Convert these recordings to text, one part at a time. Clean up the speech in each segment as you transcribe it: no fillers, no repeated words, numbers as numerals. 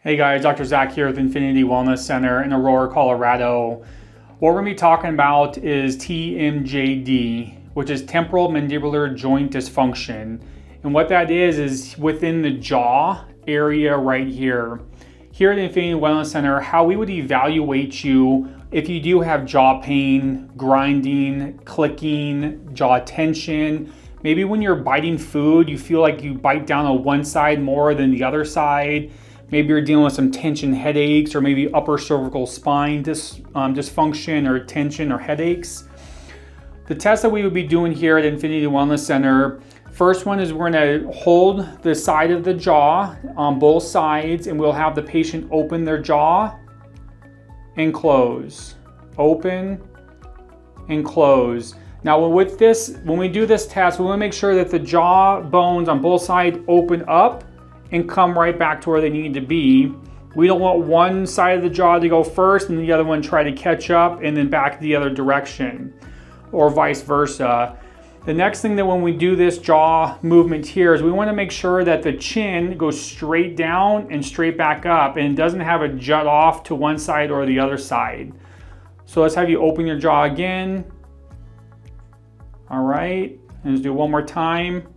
Hey guys, Dr. Zach here with Infinity Wellness Center in Aurora, Colorado. What we're going to be talking about is TMJD, which is Temporal Mandibular Joint Dysfunction. And what that is within the jaw area right here. Here at the Infinity Wellness Center, how we would evaluate you if you do have jaw pain, grinding, clicking, jaw tension. Maybe when you're biting food, you feel like you bite down on one side more than the other side. Maybe you're dealing with some tension headaches, or maybe upper cervical spine dysfunction or tension or headaches. The test that we would be doing here at Infinity Wellness Center, first one is we're going to hold the side of the jaw on both sides, and we'll have the patient open their jaw and close. Open and close. Now with this, when we do this test, we want to make sure that the jaw bones on both sides open up and come right back to where they need to be. We don't want one side of the jaw to go first and the other one try to catch up and then back the other direction, or vice versa. The next thing that when we do this jaw movement here is we want to make sure that the chin goes straight down and straight back up and it doesn't have a jut off to one side or the other side. So let's have you open your jaw again. All right, and let's do it one more time.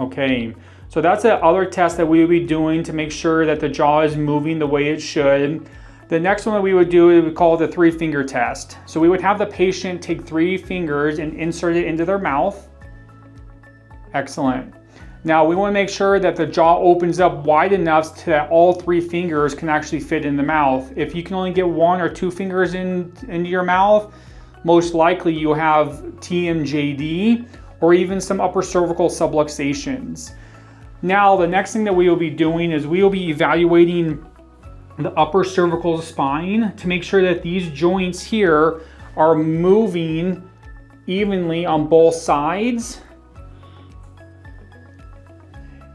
Okay. So that's the other test that we would be doing to make sure that the jaw is moving the way it should. The next one that we would do is we call it the 3-finger test. So we would have the patient take 3 fingers and insert it into their mouth. Excellent. Now we want to make sure that the jaw opens up wide enough so that all 3 fingers can actually fit in the mouth. If you can only get 1 or 2 fingers into your mouth, most likely you have TMJD or even some upper cervical subluxations. Now, the next thing that we will be doing is we will be evaluating the upper cervical spine to make sure that these joints here are moving evenly on both sides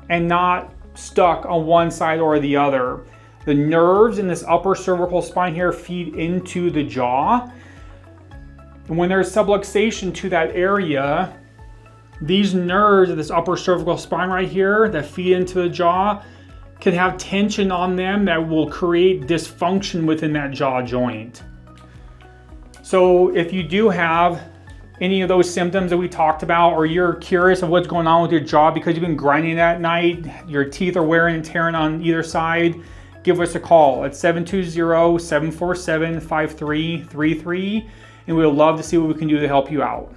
and not stuck on one side or the other. The nerves in this upper cervical spine here feed into the jaw. And when there's subluxation to that area, these nerves of this upper cervical spine right here that feed into the jaw can have tension on them that will create dysfunction within that jaw joint. So if you do have any of those symptoms that we talked about, or you're curious of what's going on with your jaw because you've been grinding at night, your teeth are wearing and tearing on either side, give us a call at 720-747-5333, and we would love to see what we can do to help you out.